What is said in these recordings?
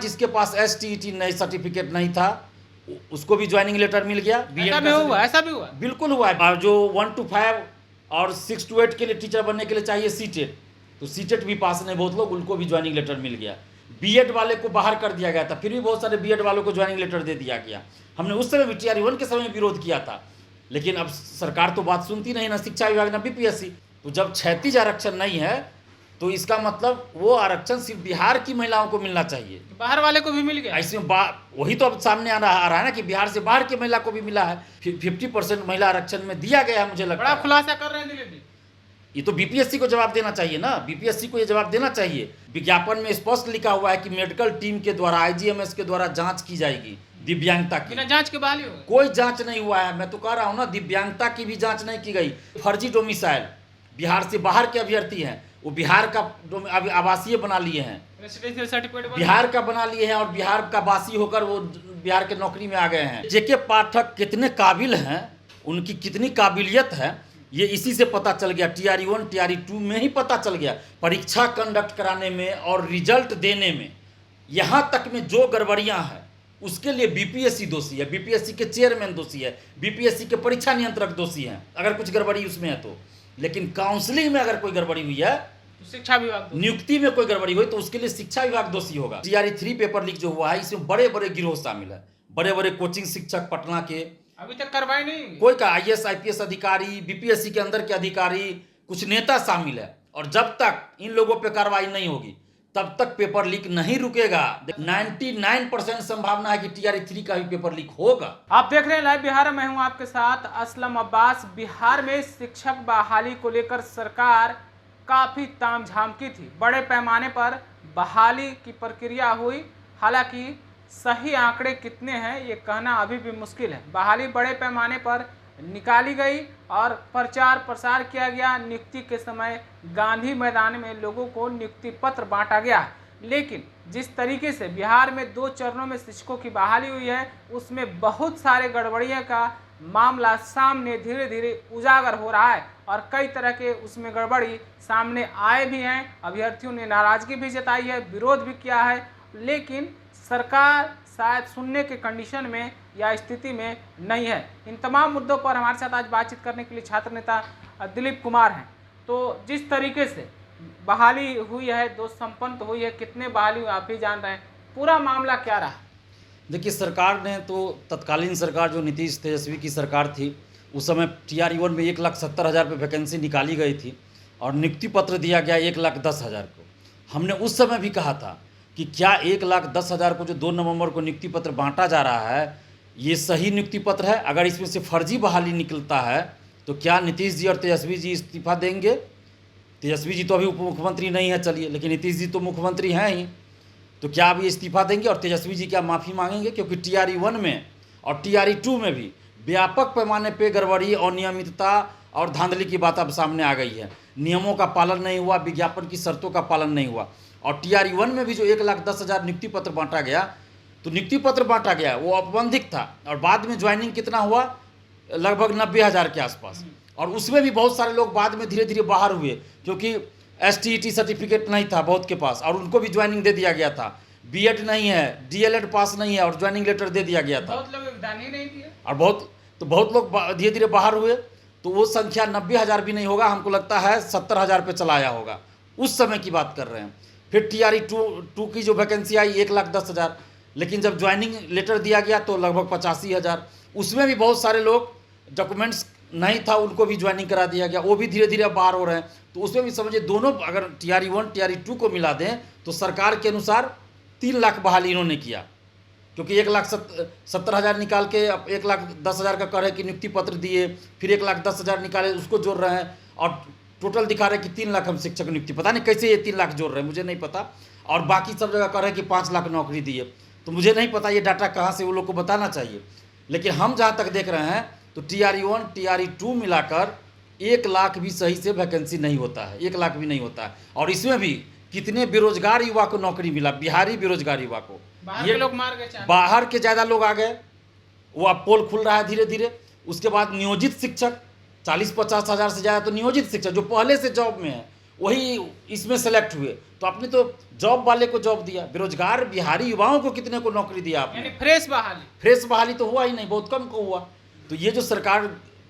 जिसके पास STET नई certificate नहीं था उसको भी ज्वाइनिंग लेटर मिल गया। ऐसा भी हुआ? बिल्कुल हुआ है। और जो 1 to 5 और 6 to 8 के लिए टीचर बनने के लिए चाहिए CTET, तो CTET भी पास नहीं बहुत लोग, उनको भी ज्वाइनिंग लेटर मिल गया। B.Ed वाले को बाहर कर दिया गया था, फिर भी बहुत सारे B.Ed वालों को ज्वाइनिंग लेटर दे दिया गया। हमने उस समय भी TR1 के समय विरोध किया था, लेकिन अब सरकार तो बात सुनती नहीं, ना शिक्षा विभाग ना BPSC। तो जब क्षैतिज आरक्षण नहीं है तो इसका मतलब वो आरक्षण सिर्फ बिहार की महिलाओं को मिलना चाहिए, बाहर वाले को भी मिल गया। ऐसे वही तो अब सामने आ रहा है ना कि बिहार से बाहर की महिला को भी मिला है। 50% महिला आरक्षण में दिया गया है। मुझे लगता बड़ा है खुलासा कर रहे हैं दिलीप जी। ये तो BPSC को जवाब देना चाहिए ना, BPSC को ये जवाब देना चाहिए। विज्ञापन में स्पष्ट लिखा हुआ है कि मेडिकल टीम के द्वारा IGMS के द्वारा जांच की जाएगी दिव्यांगता की। बिना जांच के बहाली होगी? कोई जांच नहीं हुआ है। मैं तो कह रहा हूँ ना, दिव्यांगता की भी जांच नहीं की गई। फर्जी डोमिसाइल, बिहार से बाहर के अभ्यर्थी हैं, वो बिहार का आवासीय बना लिए हैं, रेसिडेंशियल सर्टिफिकेट बिहार का बना लिए हैं और बिहार का वासी होकर वो बिहार के नौकरी में आ गए हैं। जेके पाठक कितने काबिल हैं, उनकी कितनी काबिलियत है, ये इसी से पता चल गया। TRE1 TRE2 में ही पता चल गया। परीक्षा कंडक्ट कराने में और रिजल्ट देने में, यहाँ तक में जो गड़बड़ियाँ हैं उसके लिए BPSC दोषी है, BPSC के चेयरमैन दोषी है, BPSC के परीक्षा नियंत्रक दोषी हैं अगर कुछ गड़बड़ी उसमें है तो। लेकिन काउंसलिंग में अगर कोई गड़बड़ी हुई है, शिक्षा विभाग, नियुक्ति में कोई गड़बड़ी हुई तो उसके लिए शिक्षा विभाग दोषी होगा। TRE3 पेपर लीक जो हुआ है, इसमें बड़े बड़े गिरोह शामिल है, बड़े बड़े कोचिंग शिक्षक पटना के। अभी तक कार्रवाई नहीं कोई का IAS IPS अधिकारी, BPSC के अंदर के अधिकारी, कुछ नेता शामिल है। और जब तक इन लोगों पे कार्रवाई नहीं होगी तब तक पेपर लीक नहीं रुकेगा। 99% संभावना है कि TRE3 का भी पेपर लीक होगा। आप देख रहे हैं लाइव बिहार, मैं हूं आपके साथ असलम अब्बास। बिहार में शिक्षक बहाली को लेकर सरकार काफी तामझाम की थी। बड़े पैमाने पर बहाली की प्रक्रिया हुई, हालांकि सही आंकड़े कितने हैं ये कहना अभी भी मुश्किल है। बहाली बड़े पैमाने पर निकाली गई और प्रचार प्रसार किया गया। नियुक्ति के समय गांधी मैदान में लोगों को नियुक्ति पत्र बांटा गया। लेकिन जिस तरीके से बिहार में 2 चरणों में शिक्षकों की बहाली हुई है, उसमें बहुत सारे गड़बड़ियों का मामला सामने धीरे धीरे उजागर हो रहा है और कई तरह के उसमें गड़बड़ी सामने आए भी हैं। अभ्यर्थियों ने नाराजगी भी जताई है, विरोध भी किया है, लेकिन सरकार शायद सुनने के कंडीशन में या स्थिति में नहीं है। इन तमाम मुद्दों पर हमारे साथ आज बातचीत करने के लिए छात्र नेता दिलीप कुमार हैं। तो जिस तरीके से बहाली हुई है, 2 संपन्न हुई है, कितने बहाली हुई आप ही जान रहे हैं, पूरा मामला क्या रहा? देखिए, सरकार ने तो तत्कालीन सरकार जो नीतीश तेजस्वी की सरकार थी, उस समय TRE1 में 1,70,000 पे वैकेंसी निकाली गई थी और नियुक्ति पत्र दिया गया 1,10,000 को। हमने उस समय भी कहा था कि क्या 1,10,000 को जो 2 नवंबर को नियुक्ति पत्र बांटा जा रहा है, ये सही नियुक्ति पत्र है? अगर इसमें से फर्जी बहाली निकलता है तो क्या नीतीश जी और तेजस्वी जी इस्तीफा देंगे? तेजस्वी जी तो अभी उप मुख्यमंत्री नहीं है, चलिए, लेकिन नीतीश जी तो मुख्यमंत्री हैं ही, तो क्या अब ये इस्तीफा देंगे और तेजस्वी जी क्या माफ़ी मांगेंगे? क्योंकि TRE1 में और TRE2 में भी व्यापक पैमाने पर गड़बड़ी, अनियमितता और धांधली की बात अब सामने आ गई है। नियमों का पालन नहीं हुआ, विज्ञापन की शर्तों का पालन नहीं हुआ। और TRE1 में भी जो 1,10,000 नियुक्ति पत्र बांटा गया, तो नियुक्ति पत्र बांटा गया वो औपबंधिक था और बाद में ज्वाइनिंग कितना हुआ, लगभग 90,000 के आसपास। और उसमें भी बहुत सारे लोग बाद में धीरे धीरे बाहर हुए क्योंकि STET सर्टिफिकेट नहीं था बहुत के पास और उनको भी ज्वाइनिंग दे दिया गया था। B.Ed नहीं है, DLED पास नहीं है और ज्वाइनिंग लेटर दे दिया गया था। बहुत लोग योगदान ही नहीं दिए और बहुत लोग धीरे धीरे बाहर हुए। तो वो संख्या 90,000 भी नहीं होगा, हमको लगता है 70,000 पे चला आया होगा। उस समय की बात कर रहे हैं। फिर TRE2 की जो वैकेंसी आई 1,10,000, लेकिन जब ज्वाइनिंग लेटर दिया गया तो लगभग 85,000। उसमें भी बहुत सारे लोग डॉक्यूमेंट्स नहीं था, उनको भी ज्वाइनिंग करा दिया गया, वो भी धीरे धीरे बाहर हो रहे हैं। तो उसमें भी समझिए, दोनों अगर TRE1 TRE2 को मिला दें तो सरकार के अनुसार 3 लाख बहाली इन्होंने किया, क्योंकि 1,70,000 निकाल के 1,10,000 का कर है कि नियुक्ति पत्र दिए, फिर 1,10,000 निकाले उसको जोड़ रहे हैं और टोटल दिखा रहे हैं कि 3 लाख हम शिक्षक नियुक्ति, पता नहीं कैसे ये 3 लाख जोड़ रहे हैं, मुझे नहीं पता। और बाकी सब जगह कर रहे हैं कि 5 लाख नौकरी दिए, तो मुझे नहीं पता ये डाटा कहाँ से, वो लोग को बताना चाहिए। लेकिन हम जहाँ तक देख रहे हैं तो TRE1 TRE2 मिलाकर 1 लाख भी सही से वैकेंसी नहीं होता है, 1 लाख भी नहीं होता है। और इसमें भी कितने बेरोजगार युवा को नौकरी मिला, बिहारी बेरोजगार युवा को। बाहर के लोग मार गए, बाहर के ज़्यादा लोग आ गए, वो अब पोल खुल रहा है धीरे धीरे। उसके बाद नियोजित शिक्षक 40-50 हज़ार से ज़्यादा, तो नियोजित शिक्षक जो पहले से जॉब में है वही इसमें सेलेक्ट हुए। तो आपने तो जॉब वाले को जॉब दिया, बेरोजगार बिहारी युवाओं को कितने को नौकरी दिया आपने? यानी फ्रेश बहाली। फ्रेश बहाली तो हुआ ही नहीं, बहुत कम को हुआ। तो ये जो सरकार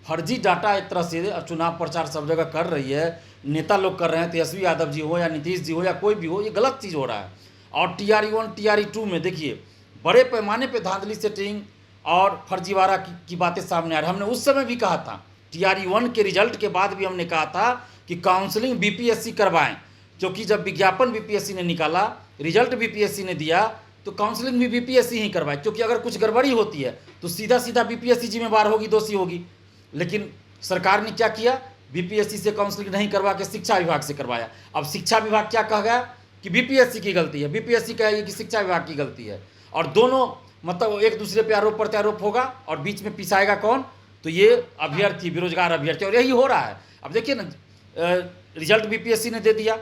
फर्जी डाटा एक तरह से चुनाव प्रचार सब जगह कर रही है, नेता लोग कर रहे हैं, तेजस्वी यादव जी हो या नीतीश जी हो या कोई भी हो, ये गलत चीज़ हो रहा है। और TRE1 TRE2 में देखिए बड़े पैमाने पे धांधली सेटिंग और फर्जीवाड़ा की बातें सामने आ रही। हमने उस समय भी कहा था, TRE1 के रिजल्ट के बाद भी हमने कहा था कि काउंसलिंग BPSC करवाएं, क्योंकि जब विज्ञापन BPSC ने निकाला, रिजल्ट BPSC ने दिया, तो काउंसलिंग भी BPSC ही करवाए, क्योंकि अगर कुछ गड़बड़ी होती है तो सीधा सीधा BPSC जिम्मेवार होगी, दोषी होगी। लेकिन सरकार ने क्या किया, BPSC से काउंसलिंग नहीं करवा के शिक्षा विभाग से करवाया। अब शिक्षा विभाग क्या कह गया कि BPSC की गलती है, BPSC कहेगी कि शिक्षा विभाग की गलती है, और दोनों मतलब एक दूसरे पे आरोप प्रत्यारोप होगा, और बीच में पिसाएगा कौन? तो ये अभ्यर्थी, बेरोजगार अभ्यर्थी। और यही हो रहा है। अब देखिए ना, रिजल्ट BPSC ने दे दिया,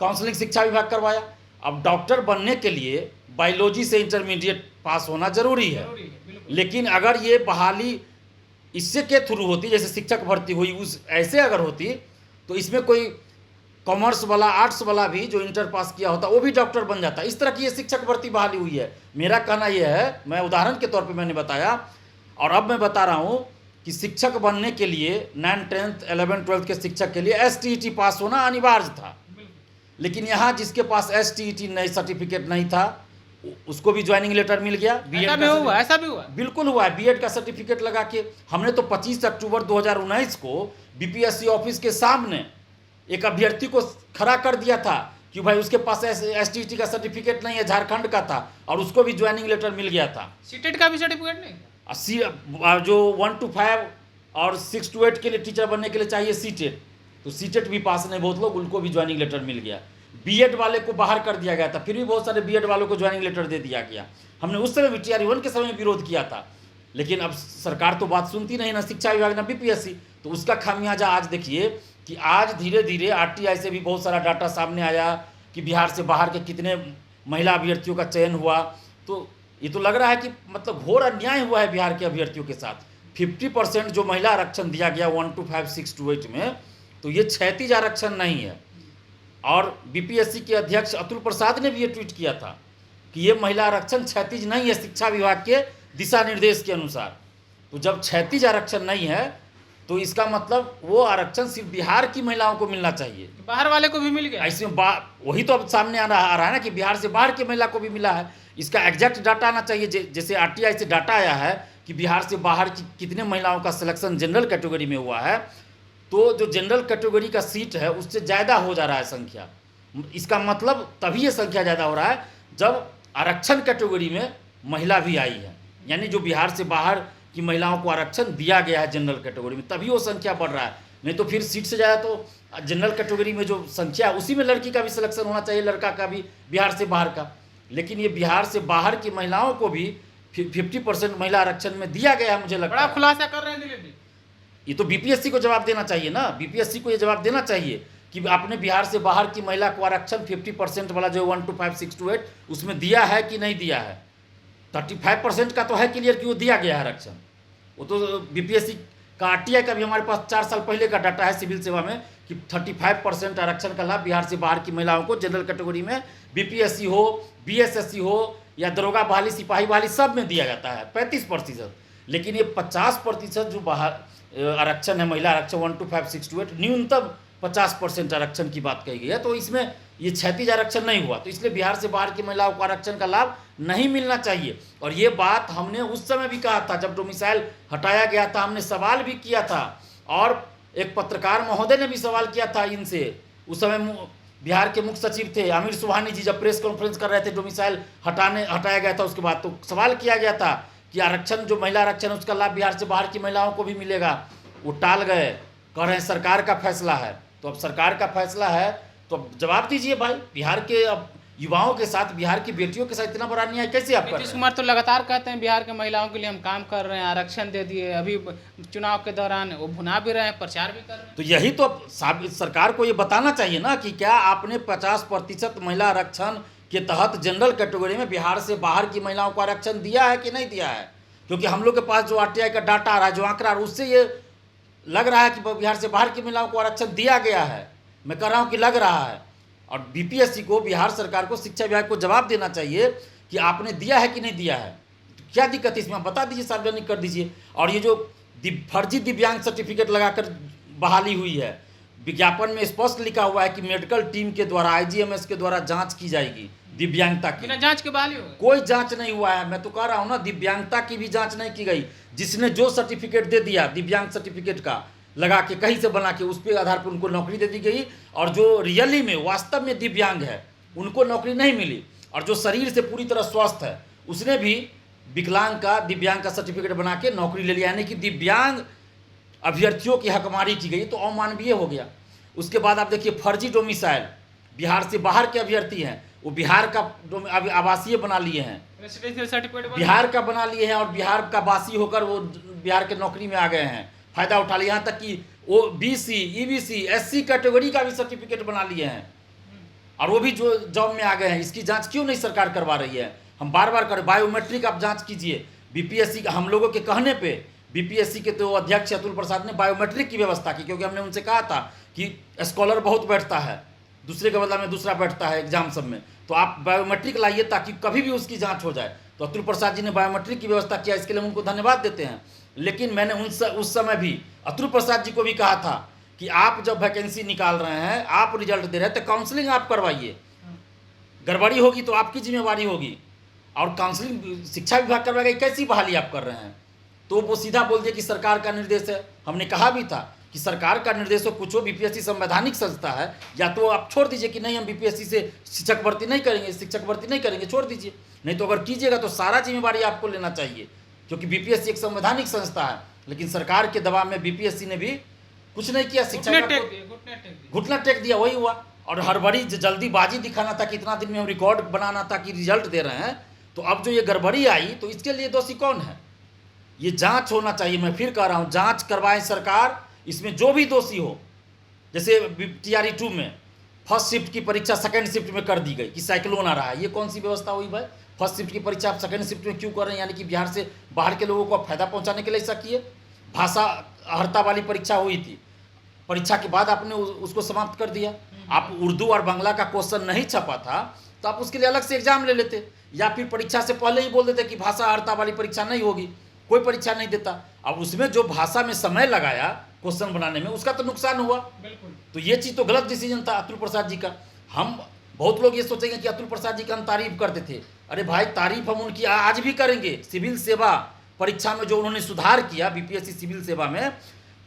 काउंसलिंग शिक्षा विभाग करवाया। अब डॉक्टर बनने के लिए बायोलॉजी से इंटरमीडिएट पास होना जरूरी है, लेकिन अगर ये बहाली इससे के थ्रू होती, जैसे शिक्षक भर्ती हुई उस ऐसे अगर होती, तो इसमें कोई कॉमर्स वाला, आर्ट्स वाला भी जो इंटर पास किया होता वो भी डॉक्टर बन जाता। इस तरह की ये शिक्षक भर्ती बहाली हुई है। मेरा कहना यह है, मैं उदाहरण के तौर पे मैंने बताया, और अब मैं बता रहा हूँ कि शिक्षक बनने के लिए 9, 10, 11, 12 के शिक्षक के लिए STET पास होना अनिवार्य था। लेकिन यहाँ जिसके पास STET नई सर्टिफिकेट नहीं था, उसको भी ज्वाइनिंग लेटर मिल गया। ऐसा भी हुआ। बिल्कुल हुआ है। BEd का सर्टिफिकेट लगा के हमने तो 25 अक्टूबर 2019 को BPSC ऑफिस के सामने एक अभ्यर्थी को खड़ा कर दिया था कि भाई उसके पास STET का सर्टिफिकेट नहीं है, झारखंड का था, और उसको भी ज्वाइनिंग लेटर मिल गया था। सीटेट का भी सर्टिफिकेट नहीं, जो 1 to 5 और 6 to 8 के लिए टीचर बनने के लिए चाहिए सीटेट, तो सीटेट भी पास नहीं बहुत लोग, उनको भी ज्वाइनिंग लेटर मिल गया। BEd वाले को बाहर कर दिया गया था, फिर भी बहुत सारे BEd वालों को ज्वाइनिंग लेटर दे दिया गया। हमने उस समय भी TRE1 के समय विरोध किया था, लेकिन अब सरकार तो बात सुनती नहीं, ना शिक्षा विभाग ना BPSC। तो उसका खामियाजा आज देखिए कि आज धीरे धीरे RTI से भी बहुत सारा डाटा सामने आया कि बिहार से बाहर के कितने महिला अभ्यर्थियों का चयन हुआ। तो ये तो लग रहा है कि मतलब घोर अन्याय हुआ है बिहार के अभ्यर्थियों के साथ। 50% जो महिला आरक्षण दिया गया 1 to 5, 6 to 8 में, तो ये क्षैतिज आरक्षण नहीं है। और BPSC के अध्यक्ष अतुल प्रसाद ने भी ये ट्वीट किया था कि ये महिला आरक्षण क्षैतिज नहीं है शिक्षा विभाग के दिशा निर्देश के अनुसार। तो जब क्षैतिज आरक्षण नहीं है तो इसका मतलब वो आरक्षण सिर्फ बिहार की महिलाओं को मिलना चाहिए, बाहर वाले को भी मिल गया। इसमें वही तो अब सामने आ रहा है ना कि बिहार से बाहर की महिला को भी मिला है। इसका एग्जैक्ट डाटा आना चाहिए, जैसे RTI से डाटा आया है कि बिहार से बाहर की कितने महिलाओं का सिलेक्शन जनरल कैटेगरी में हुआ है, तो जो जनरल कैटेगरी का सीट है उससे ज़्यादा हो जा रहा है संख्या। इसका मतलब तभी ये संख्या ज़्यादा हो रहा है जब आरक्षण कैटेगरी में महिला भी आई है, यानी जो बिहार से बाहर की महिलाओं को आरक्षण दिया गया है जनरल कैटेगरी में, तभी वो संख्या बढ़ रहा है। नहीं तो फिर सीट से ज़्यादा तो जनरल कैटेगरी में जो संख्या है उसी में लड़की का भी सिलेक्शन होना चाहिए, लड़का का भी बिहार से बाहर का। लेकिन ये बिहार से बाहर की महिलाओं को भी 50% महिला आरक्षण में दिया गया है। मुझे लगता है बड़ा खुलासा कर रहे हैं दिलीप जी। ये तो BPSC को जवाब देना चाहिए ना, BPSC को ये जवाब देना चाहिए कि आपने बिहार से बाहर की महिला को आरक्षण 50% वाला जो 1 to 5, 6 to 8 उसमें दिया है कि नहीं दिया है। 35% का तो है क्लियर कि वो दिया गया है आरक्षण। वो तो BPSC का RTI का भी हमारे पास 4 साल पहले का डाटा है सिविल सेवा में कि 35% आरक्षण का लाभ बिहार से बाहर की महिलाओं को जनरल कैटेगरी में BPSC हो, BSSC हो या दरोगा बहाली, सिपाही बहाली, सब में दिया जाता है 35%। लेकिन ये 50% जो बाहर आरक्षण है, महिला आरक्षण 1 to 5, 6 to 8, न्यूनतम 50% आरक्षण की बात कही गई है। तो इसमें ये क्षैतिज आरक्षण नहीं हुआ, तो इसलिए बिहार से बाहर की महिलाओं को आरक्षण का लाभ नहीं मिलना चाहिए। और ये बात हमने उस समय भी कहा था जब डोमिसाइल हटाया गया था, हमने सवाल भी किया था, और एक पत्रकार महोदय ने भी सवाल किया था इनसे। उस समय बिहार के मुख्य सचिव थे आमिर सुबहानी जी, जब प्रेस कॉन्फ्रेंस कर रहे थे डोमिसाइल हटाया गया था उसके बाद, तो सवाल किया गया था कि आरक्षण जो महिला आरक्षण है उसका लाभ बिहार से बाहर की महिलाओं को भी मिलेगा। वो टाल गए, कह रहे हैं सरकार का फैसला है। तो अब सरकार का फैसला है तो अब जवाब दीजिए भाई, बिहार के अब युवाओं के साथ, बिहार की बेटियों के साथ इतना बड़ा अन्याय कैसे आप कर रहे हैं? नीतीश कुमार तो लगातार कहते हैं बिहार के महिलाओं के लिए हम काम कर रहे हैं, आरक्षण दे दिए, अभी चुनाव के दौरान वो भुना भी रहे हैं, प्रचार भी कर रहे हैं। तो यही तो सरकार को ये बताना चाहिए ना कि क्या आपने 50% महिला आरक्षण के तहत जनरल कैटेगरी में बिहार से बाहर की महिलाओं को आरक्षण दिया है कि नहीं दिया है। क्योंकि हम लोग के पास जो RTI का डाटा आ रहा है, जो आंकड़ा आ रहा है, उससे ये लग रहा है कि बिहार से बाहर की महिलाओं को आरक्षण दिया गया है। मैं कह रहा हूँ कि लग रहा है। और बीपीएससी को, बिहार सरकार को, शिक्षा विभाग को जवाब देना चाहिए कि आपने दिया है कि नहीं दिया है। तो क्या दिक्कत है इसमें, आप बता दीजिए, सार्वजनिक कर दीजिए। और ये जो फर्जी दिव्यांग सर्टिफिकेट लगाकर बहाली हुई है, विज्ञापन में स्पष्ट लिखा हुआ है कि मेडिकल टीम के द्वारा, आईजीएमएस के द्वारा जांच की जाएगी दिव्यांगता की। बिना जांच के बहाली होगा? कोई जांच नहीं हुआ है। मैं तो कह रहा हूं ना, दिव्यांगता की भी जांच नहीं की गई। जिसने जो सर्टिफिकेट दे दिया दिव्यांग सर्टिफिकेट का लगा के, कहीं से बना के, उस पे आधार पर उनको नौकरी दे दी गई। और जो रियली में वास्तव में दिव्यांग है उनको नौकरी नहीं मिली। और जो शरीर से पूरी तरह स्वस्थ है उसने भी विकलांग का, दिव्यांग का सर्टिफिकेट बना के नौकरी ले लिया। यानी कि दिव्यांग अभ्यर्थियों की हकमारी की गई, तो अमानवीय हो गया। उसके बाद आप देखिए फर्जी डोमिसाइल, बिहार से बाहर के अभ्यर्थी हैं, वो बिहार का आवासीय बना लिए हैं, रेसिडेंशियल सर्टिफिकेट बिहार का बना लिए हैं, और बिहार का वासी होकर वो बिहार के नौकरी में आ गए हैं, फायदा उठा लिया। यहाँ तक कि वो बीसी, ईबीसी, एससी कैटेगरी का भी सर्टिफिकेट बना लिए हैं, और वो भी जो जॉब में आ गए हैं। इसकी जांच क्यों नहीं सरकार करवा रही है? हम बार बार करें, बायोमेट्रिक आप जांच कीजिए। बीपीएससी का, हम लोगों के कहने पे बीपीएससी के तो अध्यक्ष अतुल प्रसाद ने बायोमेट्रिक की व्यवस्था की, क्योंकि हमने उनसे कहा था कि स्कॉलर बहुत बैठता है, दूसरे के बदला में दूसरा बैठता है एग्जाम सब में, तो आप बायोमेट्रिक लाइए ताकि कभी भी उसकी जांच हो जाए। तो अतुल प्रसाद जी ने बायोमेट्रिक की व्यवस्था किया, इसके लिए हम उनको धन्यवाद देते हैं। लेकिन मैंने उस समय भी अतुल प्रसाद जी को भी कहा था कि आप जब वैकेंसी निकाल रहे हैं, आप रिजल्ट दे रहे हैं, तो काउंसलिंग आप करवाइए। गड़बड़ी होगी तो आपकी जिम्मेवारी होगी, और काउंसलिंग शिक्षा विभाग करवाएगा, कैसी बहाली आप कर रहे हैं? तो वो सीधा बोल दिया कि सरकार का निर्देश है। हमने कहा भी था कि सरकार का निर्देश हो, कुछ हो, बीपीएससी संवैधानिक संस्था है, या तो आप छोड़ दीजिए कि नहीं हम बीपीएससी से शिक्षक भर्ती नहीं करेंगे, छोड़ दीजिए। नहीं तो अगर कीजिएगा तो सारा जिम्मेवारी आपको लेना चाहिए, क्योंकि बीपीएससी एक संवैधानिक संस्था है। लेकिन सरकार के दबाव में बीपीएससी ने भी कुछ नहीं किया, शिक्षा घुटना टेक दिया, वही हुआ। और हड़बड़ी, जल्दीबाजी दिखाना था कि इतना दिन में हम रिकॉर्ड बनाना था कि रिजल्ट दे रहे हैं। तो अब जो ये गड़बड़ी आई, तो इसके लिए दोषी कौन है? ये जांच होना चाहिए। मैं फिर कह रहा हूँ, जांच करवाए सरकार, इसमें जो भी दोषी हो। जैसे टीआरई 2 में फर्स्ट शिफ्ट की परीक्षा सेकंड शिफ्ट में कर दी गई कि साइक्लोन आ रहा है, ये कौन सी व्यवस्था हुई भाई? फर्स्ट शिफ्ट की परीक्षा आप सेकंड शिफ्ट में क्यों कर रहे हैं? यानी कि बिहार से बाहर के लोगों को आप फायदा पहुंचाने के लिए ऐसा किए। भाषा अर्हता वाली परीक्षा हुई थी, परीक्षा के बाद आपने उसको समाप्त कर दिया। आप उर्दू और बांग्ला का क्वेश्चन नहीं छपा था तो आप उसके लिए अलग से एग्जाम ले लेते, या फिर परीक्षा से पहले ही बोल देते कि भाषा अर्हता वाली परीक्षा नहीं होगी, कोई परीक्षा नहीं देता। अब उसमें जो भाषा में समय लगाया क्वेश्चन बनाने में, उसका तो नुकसान हुआ। तो ये चीज़ तो गलत डिसीजन था अतुल प्रसाद जी का। हम बहुत लोग ये सोचेंगे कि अतुल प्रसाद जी का हम तारीफ करते थे। अरे भाई, तारीफ हम उनकी आज भी करेंगे। सिविल सेवा परीक्षा में जो उन्होंने सुधार किया, बीपीएससी सिविल सेवा में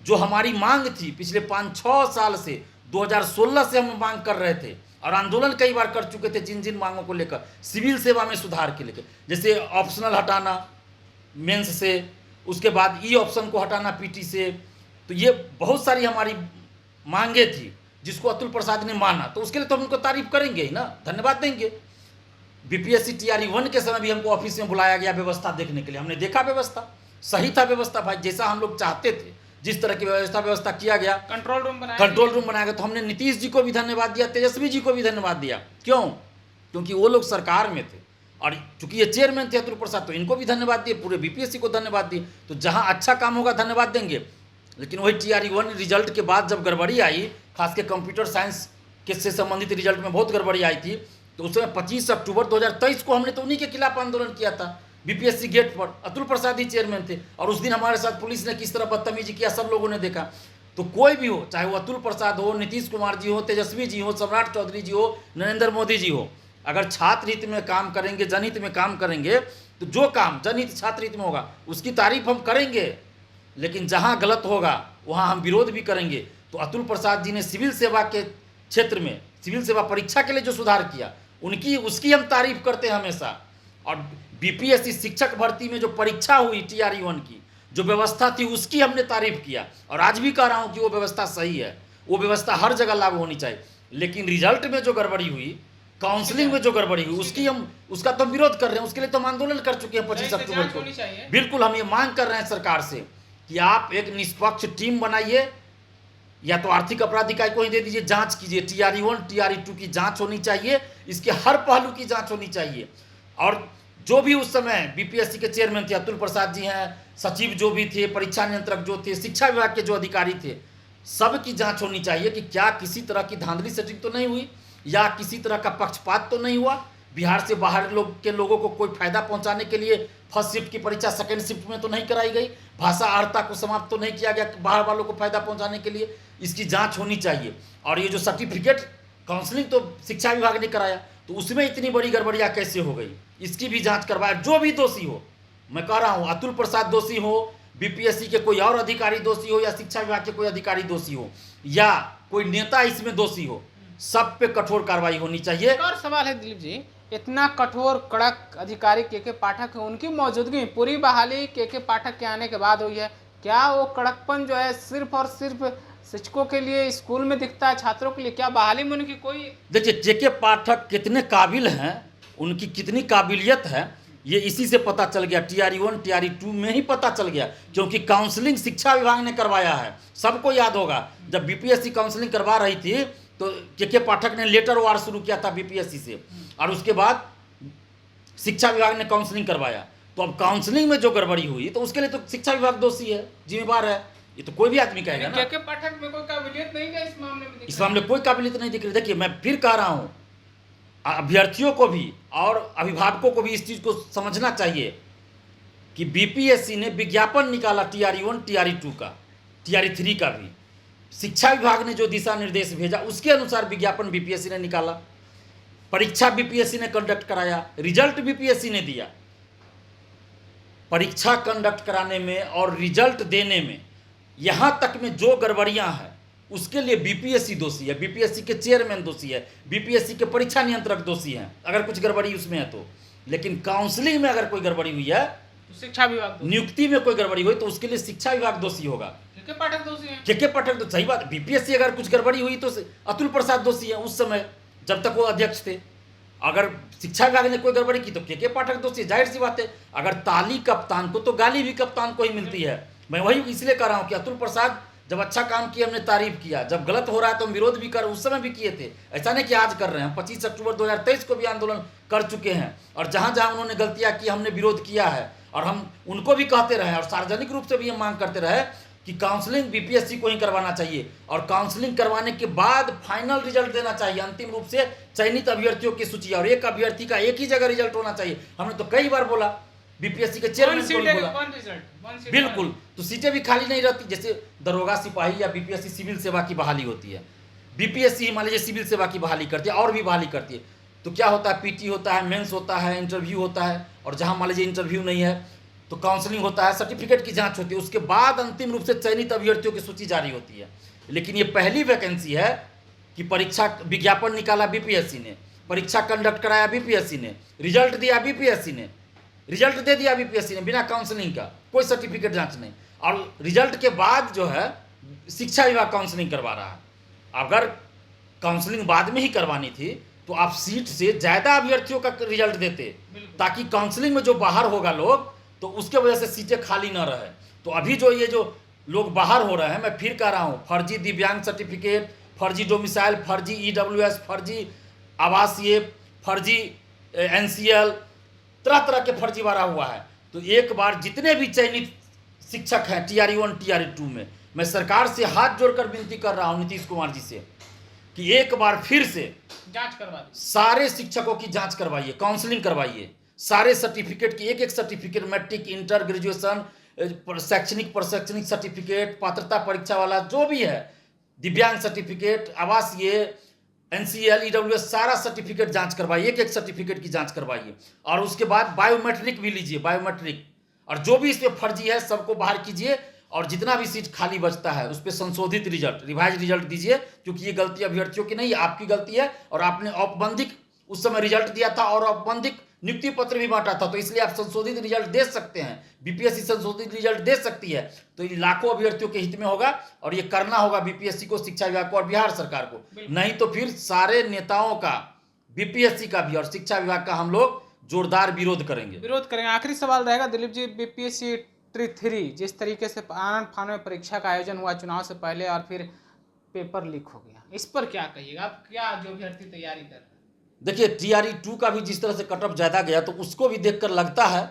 जो हमारी मांग थी पिछले 5-6 साल से, 2016 से हम मांग कर रहे थे और आंदोलन कई बार कर चुके थे जिन जिन मांगों को लेकर, सिविल सेवा में सुधार के लेकर। जैसे ऑप्शनल हटाना मेंस से, उसके बाद ई ऑप्शन को हटाना पीटी से, तो ये बहुत सारी हमारी मांगे थी जिसको अतुल प्रसाद ने माना। तो उसके लिए तो हम उनको तारीफ करेंगे ही ना, धन्यवाद देंगे। बीपीएससी टीआरई 1 के समय भी हमको ऑफिस में बुलाया गया व्यवस्था देखने के लिए, हमने देखा व्यवस्था सही था। व्यवस्था भाई जैसा हम लोग चाहते थे, जिस तरह की व्यवस्था किया गया, कंट्रोल रूम बनाया गया। तो हमने नीतीश जी को भी धन्यवाद दिया, तेजस्वी जी को भी धन्यवाद दिया। क्यों? क्योंकि वो लोग सरकार में थे, और चूंकि ये चेयरमैन थे अतुल प्रसाद, तो इनको भी धन्यवाद दिए, पूरे बीपीएससी को धन्यवाद दिए। तो जहाँ अच्छा काम होगा धन्यवाद देंगे। लेकिन वही टीआरई 1 रिजल्ट के बाद जब गड़बड़ी आई, खास के कंप्यूटर साइंस के से संबंधित रिजल्ट में बहुत गड़बड़ी आई थी, तो उस समय 25 अक्टूबर 2023 को हमने तो उन्हीं के खिलाफ आंदोलन किया था बीपीएससी गेट पर। अतुल प्रसाद ही चेयरमैन थे, और उस दिन हमारे साथ पुलिस ने किस तरह बदतमीजी किया सब लोगों ने देखा। तो कोई भी हो, चाहे वो अतुल प्रसाद हो, नीतीश कुमार जी हो, तेजस्वी जी हो, सम्राट चौधरी जी हो, नरेंद्र मोदी जी हो, अगर छात्र हित में काम करेंगे, जनहित में काम करेंगे, तो जो काम जनहित छात्र हित में होगा उसकी तारीफ हम करेंगे। लेकिन जहाँ गलत होगा वहाँ हम विरोध भी करेंगे। तो अतुल प्रसाद जी ने सिविल सेवा के क्षेत्र में, सिविल सेवा परीक्षा के लिए जो सुधार किया, उसकी हम तारीफ करते हैं हमेशा। और बीपीएससी शिक्षक भर्ती में जो परीक्षा हुई टीआरई 1 की जो व्यवस्था थी, उसकी हमने तारीफ किया, और आज भी कह रहा हूँ कि वो व्यवस्था सही है, वो व्यवस्था हर जगह लागू होनी चाहिए। लेकिन रिजल्ट में जो गड़बड़ी हुई, काउंसलिंग में जो गड़बड़ी हुई, उसका तो हम विरोध कर रहे हैं। उसके लिए तो हम आंदोलन कर चुके हैं 25 अक्टूबर को। बिल्कुल हम ये मांग कर रहे हैं सरकार से कि आप एक निष्पक्ष टीम बनाइए, या तो आर्थिक अपराध इकाई को ही दे दीजिए, जांच कीजिए। टीआरई 1 टीआरई 2 की जांच होनी चाहिए, इसके हर पहलू की जांच होनी चाहिए। और जो भी उस समय बीपीएससी के चेयरमैन थे, अतुल प्रसाद जी हैं, सचिव जो भी थे, परीक्षा नियंत्रक जो थे, शिक्षा विभाग के जो अधिकारी थे, सब की जांच होनी चाहिए कि क्या किसी तरह की धांधली सेटिंग तो नहीं हुई या किसी तरह का पक्षपात तो नहीं हुआ। बिहार से बाहर के लोगों को कोई फायदा पहुंचाने के लिए फर्स्ट शिफ्ट की परीक्षा सेकंड शिफ्ट में तो नहीं कराई गई। भाषा अर्हता को समाप्त तो नहीं किया गया बाहर वालों को फायदा पहुंचाने के लिए। इसकी जांच होनी चाहिए। और ये जो सर्टिफिकेट काउंसलिंग तो शिक्षा विभाग ने कराया, तो उसमें इतनी बड़ी गड़बड़ियाँ कैसे हो गई, इसकी भी जाँच करवाए। जो भी दोषी हो, मैं कह रहा हूँ अतुल प्रसाद दोषी हो, बीपीएससी के कोई और अधिकारी दोषी हो, या शिक्षा विभाग के कोई अधिकारी दोषी हो, या कोई नेता इसमें दोषी हो, सब पे कठोर कार्रवाई होनी चाहिए। एक और सवाल है दिलीप जी, इतना कठोर कड़क अधिकारी के पाठक है, उनकी मौजूदगी में पूरी बहाली के पाठक के आने के बाद हुई है। क्या वो कड़कपन जो है सिर्फ और सिर्फ शिक्षकों के लिए स्कूल में दिखता है, छात्रों के लिए? क्या बहाली में उनकी कोई? देखिए के पाठक कितने काबिल हैं, उनकी कितनी काबिलियत है, ये इसी से पता चल गया। TRE 1 TRE 2 में ही पता चल गया, क्योंकि काउंसलिंग शिक्षा विभाग ने करवाया है। सबको याद होगा जब बीपीएससी काउंसलिंग करवा रही थी तो के पाठक ने लेटर वार शुरू किया था बीपीएससी से, और उसके बाद शिक्षा विभाग ने काउंसलिंग करवाया। तो अब काउंसलिंग में जो गड़बड़ी हुई तो उसके लिए तो शिक्षा विभाग दोषी है, जिम्मेवार है। ये तो कोई भी आदमी कहेगा ना। के पाठक में कोई काबिलियत नहीं है इस मामले में? इस मामले में कोई काबिलियत नहीं दिख रही। देखिए मैं फिर कह रहा हूँ, अभ्यर्थियों को भी और अभिभावकों को भी इस चीज़ को समझना चाहिए कि बीपीएससी ने विज्ञापन निकाला TRE 1 TRE 2 का, TRE 3 का भी। शिक्षा विभाग ने जो दिशा निर्देश भेजा उसके अनुसार विज्ञापन बीपीएससी ने निकाला, परीक्षा बीपीएससी ने कंडक्ट कराया, रिजल्ट बीपीएससी ने दिया। परीक्षा कंडक्ट कराने में और रिजल्ट देने में, यहाँ तक में जो गड़बड़ियाँ हैं उसके लिए बीपीएससी दोषी है, बीपीएससी के चेयरमैन दोषी है, बीपीएससी के परीक्षा नियंत्रक दोषी हैं अगर कुछ गड़बड़ी उसमें है तो। लेकिन काउंसलिंग में अगर कोई गड़बड़ी हुई है, तो शिक्षा विभाग, नियुक्ति में कोई गड़बड़ी हुई तो उसके लिए शिक्षा विभाग दोषी होगा। के पाठक दोषी हैं? के पाठक तो सही बात। बीपीएससी अगर कुछ गड़बड़ी हुई तो अतुल प्रसाद दोषी है उस समय जब तक वो अध्यक्ष थे। अगर शिक्षा विभाग ने कोई गड़बड़ी की तो के पाठक दोषी है, जाहिर सी बात है। अगर ताली कप्तान को तो गाली भी कप्तान को ही मिलती है। मैं वही इसलिए कह रहा हूँ कि अतुल प्रसाद जब अच्छा काम किया हमने तारीफ किया, जब गलत हो रहा है तो हम विरोध भी कर, उस समय भी किए थे। ऐसा नहीं कि आज कर रहे हैं, 25 अक्टूबर 2023 को भी आंदोलन कर चुके हैं, और जहाँ जहाँ उन्होंने गलतियाँ की हमने विरोध किया है, और हम उनको भी कहते रहे और सार्वजनिक रूप से भी हम मांग करते रहे कि काउंसलिंग बीपीएससी को ही करवाना चाहिए, और काउंसलिंग करवाने के बाद फाइनल रिजल्ट देना चाहिए, अंतिम रूप से चयनित अभ्यर्थियों की सूची, और एक अभ्यर्थी का एक ही जगह रिजल्ट होना चाहिए। हमने तो कई बार बोला, बीपीएससी के चेयरमैन को भी बोला। बिल्कुल, तो सीटें भी खाली नहीं रहती। जैसे दरोगा सिपाही या बीपीएससी सिविल सेवा की बहाली होती है, बीपीएससी मान लीजिए सिविल सेवा की बहाली करती है और भी बहाली करती है, तो क्या होता है, पीटी होता है, मेंस होता है, इंटरव्यू होता है, और जहां मान लीजिए इंटरव्यू नहीं है तो काउंसलिंग होता है, सर्टिफिकेट की जांच होती है, उसके बाद अंतिम रूप से चयनित अभ्यर्थियों की सूची जारी होती है। लेकिन ये पहली वैकेंसी है कि परीक्षा विज्ञापन निकाला बीपीएससी ने, परीक्षा कंडक्ट कराया बीपीएससी ने, रिजल्ट दिया बीपीएससी ने, रिजल्ट दे दिया बीपीएससी ने बिना काउंसलिंग का, कोई सर्टिफिकेट जांच नहीं, और रिजल्ट के बाद जो है शिक्षा विभाग काउंसलिंग करवा रहा है। अगर काउंसलिंग बाद में ही करवानी थी तो आप सीट से ज़्यादा अभ्यर्थियों का रिजल्ट देते, ताकि काउंसलिंग में जो बाहर होगा लोग तो उसके वजह से सीटें खाली न रहे। तो अभी जो ये जो लोग बाहर हो रहे हैं, मैं फिर कह रहा हूँ, फर्जी दिव्यांग सर्टिफिकेट, फर्जी डोमिसाइल, फर्जी EWS, फर्जी आवासीय, फर्जी NCL, तरह तरह के फर्जीवाड़ा हुआ है। तो एक बार जितने भी चयनित शिक्षक हैं TRE 1 TRE 2 में, मैं सरकार से हाथ जोड़कर विनती कर रहा हूं नीतीश कुमार जी से कि एक बार फिर से जांच करवा दीजिए, सारे शिक्षकों की जांच करवाइए, काउंसलिंग करवाइए, सारे सर्टिफिकेट की एक एक सर्टिफिकेट, मैट्रिक, इंटर, ग्रेजुएशन, शैक्षणिक प्रशैक्षणिक सर्टिफिकेट, पात्रता परीक्षा वाला जो भी है, दिव्यांग सर्टिफिकेट, आवासीय, NCL, EWS, सारा सर्टिफिकेट जांच करवाइए, एक एक सर्टिफिकेट की जांच करवाइए, और उसके बाद बायोमेट्रिक भी लीजिए, बायोमेट्रिक, और जो भी इसमें फर्जी है सबको बाहर कीजिए, और जितना भी सीट खाली बचता है उस पर संशोधित रिजल्ट, रिवाइज रिजल्ट दीजिए, क्योंकि ये गलती अभ्यर्थियों की नहीं, आपकी गलती है, और आपने औपबंधिक उस समय रिजल्ट दिया था और औपबंधिक नियुक्ति पत्र भी बांटा था, तो इसलिए आप संशोधित रिजल्ट दे सकते हैं, बीपीएससी संशोधित रिजल्ट दे सकती है। तो ये लाखों अभ्यर्थियों के हित में होगा, और ये करना होगा बीपीएससी को, शिक्षा विभाग को और बिहार सरकार को, नहीं तो फिर सारे नेताओं का, बीपीएससी का भी और शिक्षा विभाग का हम लोग जोरदार विरोध करेंगे। आखिरी सवाल रहेगा दिलीप जी, बीपीएससी TRE 3 जिस तरीके से आनन फान में परीक्षा का आयोजन हुआ चुनाव से पहले और फिर पेपर लीक हो गया, इस पर क्या कहिएगा आप? क्या जो अभ्यर्थी तैयारी कर रहे हैं? देखिए TRE 2 का भी जिस तरह से कटअप ज़्यादा गया, तो उसको भी देखकर लगता है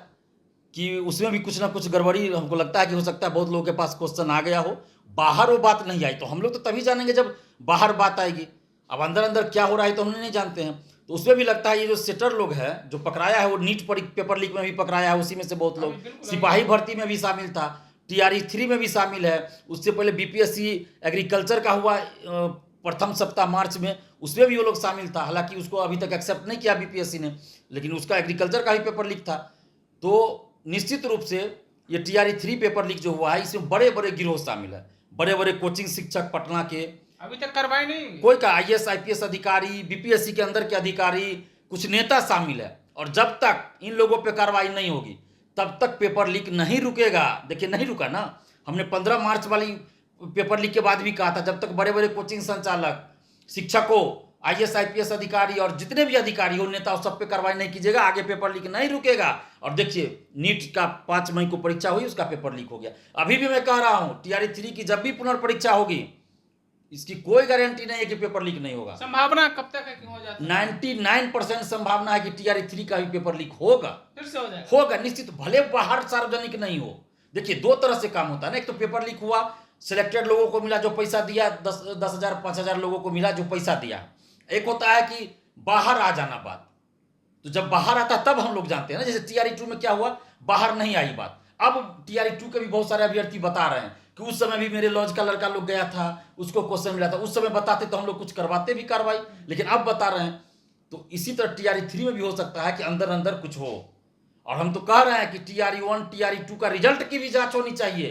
कि उसमें भी कुछ ना कुछ गड़बड़ी हमको लगता है कि हो सकता है बहुत लोगों के पास क्वेश्चन आ गया हो, बाहर वो बात नहीं आई तो हम लोग तो तभी जानेंगे जब बाहर बात आएगी। अब अंदर अंदर क्या हो रहा है तो हमने नहीं जानते हैं। तो उसमें भी लगता है ये जो सेटर लोग है जो पकड़ाया है वो नीट पेपर लीक में भी पकड़ाया है, उसी में से बहुत लोग, सिपाही भर्ती में भी शामिल था, टीआरई 3 में भी शामिल है, उससे पहले बीपीएससी एग्रीकल्चर का हुआ प्रथम सप्ताह मार्च में, उसमें भी वो लोग शामिल था। हालांकि उसको अभी तक एक्सेप्ट नहीं किया बीपीएससी ने, लेकिन उसका एग्रीकल्चर का भी पेपर लीक था। तो निश्चित रूप से ये टीआरई 3 पेपर लीक जो हुआ है इसमें बड़े बड़े गिरोह शामिल है, बड़े बड़े कोचिंग शिक्षक पटना के, अभी तक कार्रवाई नहीं कोई का आईएएस आईपीएस अधिकारी, बीपीएससी के अंदर के अधिकारी, कुछ नेता शामिल है। और जब तक इन लोगों पे कार्रवाई नहीं होगी तब तक पेपर लीक नहीं रुकेगा। देखिए नहीं रुका ना, हमने 15 मार्च वाली पेपर लीक के बाद भी कहा था जब तक बड़े बड़े कोचिंग संचालक, शिक्षकों, आईएएस आईपीएस अधिकारी और जितने भी अधिकारी हो, नेता, सब पे कार्रवाई नहीं कीजिएगा, आगे पेपर लीक नहीं रुकेगा। और देखिए नीट का 5 मई को परीक्षा हुई, उसका पेपर लीक हो गया। अभी भी मैं कह रहा हूं टीआरई 3 की जब भी पुनर्परीक्षा होगी इसकी कोई गारंटी नहीं है कि पेपर लीक नहीं होगा। संभावना कब तक है कि हो जाता है? 99% संभावना है कि टीआरई 3 का भी पेपर लीक होगा, फिर से हो जाएगा, होगा निश्चित, भले बाहर सार्वजनिक नहीं हो। देखिए 2 तरह से काम होता है ना, एक तो पेपर लीक हुआ, सिलेक्टेड लोगों को मिला जो पैसा दिया, 10,000 5,000 लोगों को मिला जो पैसा दिया। एक होता है कि बाहर आ जाना बात, तो जब बाहर आता तब हम लोग जानते हैं ना। जैसे टीआरई 2 में क्या हुआ, बाहर नहीं आई बात। अब टीआरई 2 के भी बहुत सारे अभ्यर्थी बता रहे हैं कि उस समय भी मेरे लॉज का लड़का लोग गया था, उसको क्वेश्चन मिला था, उस समय बताते तो हम लोग कुछ करवाते भी कार्रवाई, लेकिन अब बता रहे हैं। तो इसी तरह टीआरई 3 में भी हो सकता है कि अंदर अंदर कुछ हो। और हम तो कह रहे हैं कि टीआरई 1 टीआरई 2 का रिजल्ट की भी जांच होनी चाहिए,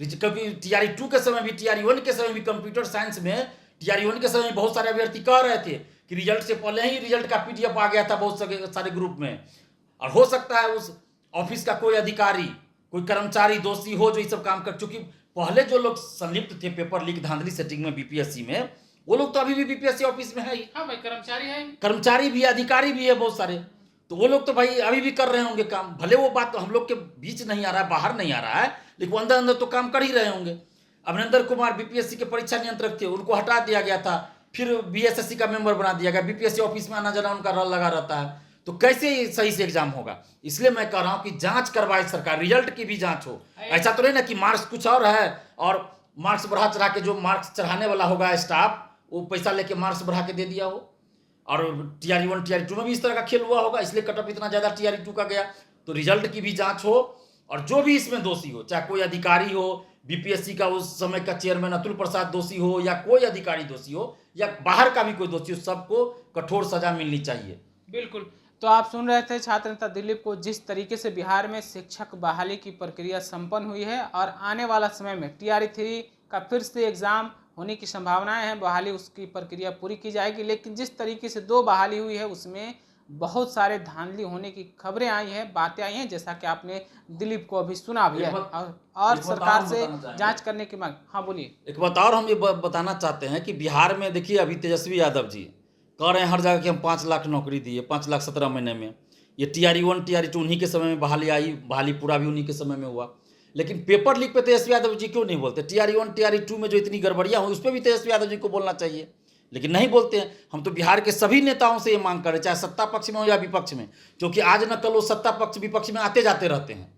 क्योंकि टीआरई 2 के समय भी, टीआरई 1 के समय भी कंप्यूटर साइंस में, टीआरई 1 के समय में बहुत सारे अभ्यर्थी कह रहे थे कि रिजल्ट से पहले ही रिजल्ट का पीडीएफ आ गया था बहुत सारे ग्रुप में। और हो सकता है उस ऑफिस का कोई अधिकारी, कोई कर्मचारी दोषी हो जो ये सब काम कर, चूंकि पहले जो लोग संलिप्त थे पेपर लीक धांधली सेटिंग में बीपीएससी में, वो लोग तो अभी भी बीपीएससी ऑफिस में है ही। हाँ भाई, कर्मचारी है, कर्मचारी भी है, अधिकारी भी है बहुत सारे, तो वो लोग तो भाई अभी भी कर रहे होंगे काम। भले वो बात तो हम लोग के बीच नहीं आ रहा है, बाहर नहीं आ रहा है, लेकिन वो अंदर अंदर तो काम कर ही रहे होंगे। अमरिंदर कुमार बीपीएससी के परीक्षा नियंत्रक थे, उनको हटा दिया गया था, फिर बीएसएससी का मेंबर बना दिया गया, बीपीएससी ऑफिस में आना जाना उनका रल लगा रहता है। तो कैसे सही से एग्जाम होगा? इसलिए मैं कह रहा हूं कि जांच करवाए सरकार, रिजल्ट की भी जांच हो। ऐसा तो नहीं ना कि मार्क्स कुछ और है और मार्क्स बढ़ा चढ़ा के, जो मार्क्स चढ़ाने वाला होगा स्टाफ, वो पैसा लेके मार्क्स बढ़ा के दे दिया हो। और टीआरई 1 टीआरई 2 में भी इस तरह का खेल हुआ होगा, इसलिए कटअप इतना ज़्यादा टीआरई 2 का गया। तो रिजल्ट की भी जांच हो, और जो भी इसमें दोषी हो, चाहे कोई अधिकारी हो, बीपीएससी का उस समय का चेयरमैन अतुल प्रसाद दोषी हो, या कोई अधिकारी दोषी हो, या बाहर का भी कोई दोषी हो, सबको कठोर सजा मिलनी चाहिए। बिल्कुल। तो आप सुन रहे थे छात्र नेता दिलीप को, जिस तरीके से बिहार में शिक्षक बहाली की प्रक्रिया संपन्न हुई है और आने वाला समय में टीआरई 3 का फिर से एग्जाम होने की संभावनाएं हैं, बहाली उसकी प्रक्रिया पूरी की जाएगी। लेकिन जिस तरीके से 2 बहाली हुई है उसमें बहुत सारे धांधली होने की खबरें आई हैं, बातें आई हैं, जैसा कि आपने दिलीप को अभी सुना भी है, और सरकार से जांच करने की मांग। हाँ बोलिए। एक बात और हम ये बताना चाहते हैं कि बिहार में देखिए अभी तेजस्वी यादव जी कह रहे हैं हर जगह कि हम 5 लाख नौकरी दिए, 5 लाख 17 महीने में। ये टीआरई 1 टीआरई 2 उन्हीं के समय में बहाली आई, बहाली पूरा भी उन्हीं के समय में हुआ। लेकिन पेपर लीक पे तेजस्वी यादव जी क्यों नहीं बोलते? टीआरई 1 टीआरई 2 में जो इतनी गड़बड़ियाँ हुई उस पर भी तेजस्वी यादव जी को बोलना चाहिए, लेकिन नहीं बोलते हैं। हम तो बिहार के सभी नेताओं से ये मांग कर रहे हैं, चाहे सत्ता पक्ष में हो या विपक्ष में, क्योंकि आज न कल वो सत्ता पक्ष विपक्ष में आते जाते रहते हैं,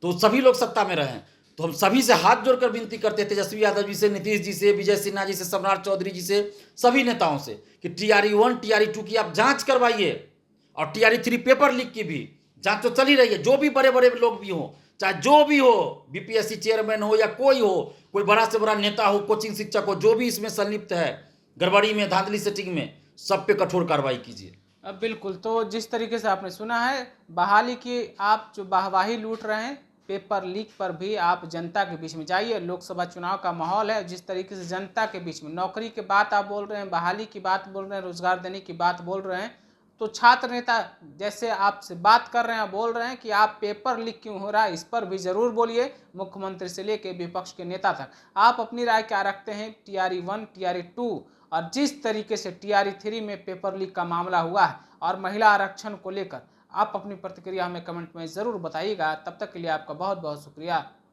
तो सभी लोग सत्ता में रहें। तो हम सभी से हाथ जोड़कर विनती करते हैं, तेजस्वी यादव जी से, नीतीश जी से, विजय सिन्हा जी से, सम्राट चौधरी जी से, सभी नेताओं से, कि टीआरई 1 टीआरई 2 की आप जांच करवाइए, और टीआरई 3 पेपर लीक की भी जांच तो चल ही रही है। जो भी बड़े बड़े लोग भी हों, चाहे जो भी हो, बीपीएससी चेयरमैन हो या कोई हो, कोई बड़ा से बड़ा नेता हो, कोचिंग शिक्षक हो, जो भी इसमें संलिप्त है गड़बड़ी में, धांधली सेटिंग में, सब पे कठोर कार्रवाई कीजिए। बिल्कुल। तो जिस तरीके से आपने सुना है, बहाली की आप जो वाहवाही लूट रहे हैं, पेपर लीक पर भी आप जनता के बीच में जाइए। लोकसभा चुनाव का माहौल है, जिस तरीके से जनता के बीच में नौकरी की बात आप बोल रहे हैं, बहाली की बात बोल रहे हैं, रोजगार देने की बात बोल रहे हैं, तो छात्र नेता जैसे आपसे बात कर रहे हैं, बोल रहे हैं कि आप पेपर लीक क्यों हो रहा है, इस पर भी जरूर बोलिए, मुख्यमंत्री से लेके विपक्ष के नेता तक। आप अपनी राय क्या रखते हैं टीआरई 1 टीआरई 2 और जिस तरीके से टीआरई 3 में पेपर लीक का मामला हुआ है, और महिला आरक्षण को लेकर आप अपनी प्रतिक्रिया हमें कमेंट में ज़रूर बताइएगा। तब तक के लिए आपका बहुत बहुत शुक्रिया।